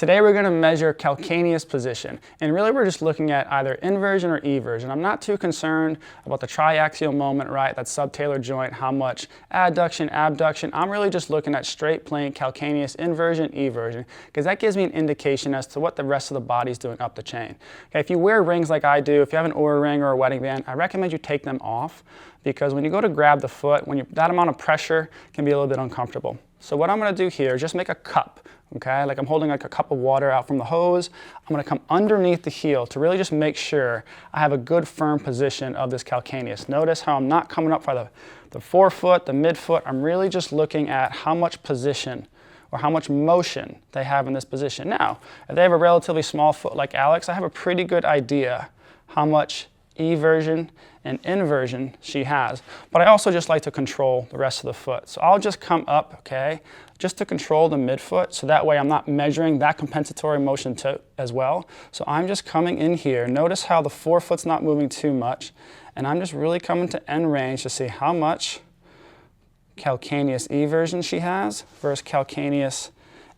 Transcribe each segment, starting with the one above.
Today we're going to measure calcaneus position, and really we're just looking at either inversion or eversion. I'm not too concerned about the triaxial moment, right, that subtalar joint, how much adduction, abduction. I'm really just looking at straight plain calcaneus inversion, eversion, because that gives me an indication as to what the rest of the body is doing up the chain. Okay, if you wear rings like I do, if you have an Oura ring or a wedding band, I recommend you take them off, because when you go to grab the foot, that amount of pressure can be a little bit uncomfortable. So what I'm going to do here is just make a cup, okay? Like I'm holding like a cup of water out from the hose. I'm going to come underneath the heel to really just make sure I have a good firm position of this calcaneus. Notice how I'm not coming up for the forefoot, the midfoot. I'm really just looking at how much position or how much motion they have in this position. Now, if they have a relatively small foot like Alex, I have a pretty good idea how much eversion and inversion she has, but I also just like to control the rest of the foot. So I'll just come up, okay, just to control the midfoot, so that way I'm not measuring that compensatory motion as well. So I'm just coming in here. Notice how the forefoot's not moving too much, and I'm just really coming to end range to see how much calcaneus eversion she has versus calcaneus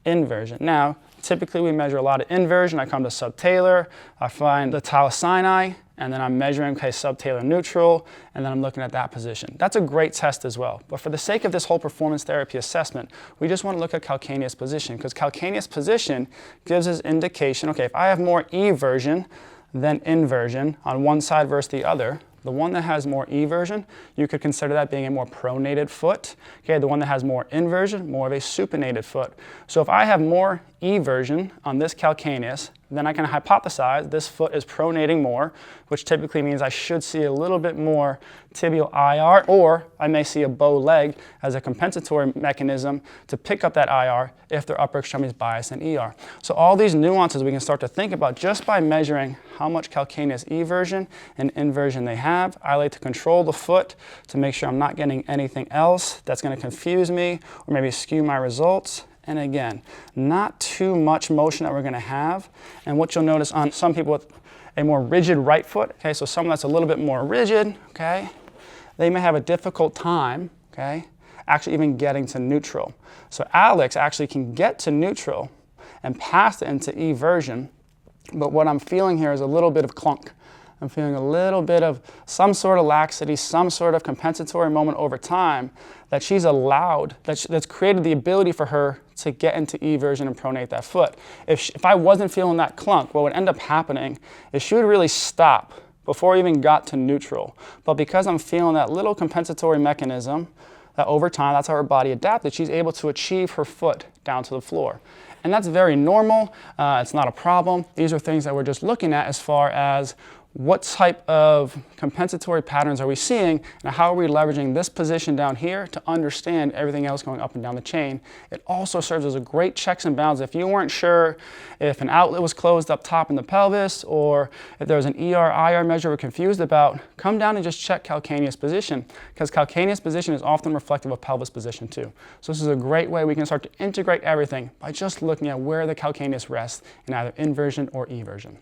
inversion. Now, typically we measure a lot of inversion. I come to subtalar, I find the talus sini, and then I'm measuring, okay, subtalar neutral, and then I'm looking at that position. That's a great test as well. But for the sake of this whole performance therapy assessment, we just want to look at calcaneus position, because calcaneus position gives us indication, okay, if I have more eversion than inversion on one side versus the other, the one that has more eversion, you could consider that being a more pronated foot. Okay, the one that has more inversion, more of a supinated foot. So if I have more eversion on this calcaneus, then I can hypothesize this foot is pronating more, which typically means I should see a little bit more tibial IR, or I may see a bow leg as a compensatory mechanism to pick up that IR if their upper extremity is biased in ER. So all these nuances we can start to think about just by measuring how much calcaneus eversion and inversion they have. I like to control the foot to make sure I'm not getting anything else that's going to confuse me or maybe skew my results. And again, not too much motion that we're going to have. And what you'll notice on some people with a more rigid right foot, okay, so someone that's a little bit more rigid, okay, they may have a difficult time, okay, actually even getting to neutral. So Alex actually can get to neutral and pass it into eversion, but what I'm feeling here is a little bit of clunk. I'm feeling a little bit of some sort of laxity, some sort of compensatory moment over time that she's allowed, that's created the ability for her to get into eversion and pronate that foot. If I wasn't feeling that clunk, what would end up happening is she would really stop before I even got to neutral. But because I'm feeling that little compensatory mechanism, that over time, that's how her body adapted, she's able to achieve her foot down to the floor. And that's very normal. It's not a problem. These are things that we're just looking at as far as what type of compensatory patterns are we seeing, and how are we leveraging this position down here to understand everything else going up and down the chain. It also serves as a great checks and balances. If you weren't sure if an outlet was closed up top in the pelvis, or if there was an ER-IR measure we're confused about, come down and just check calcaneus position, because calcaneus position is often reflective of pelvis position too. So this is a great way we can start to integrate everything by just looking at where the calcaneus rests in either inversion or eversion.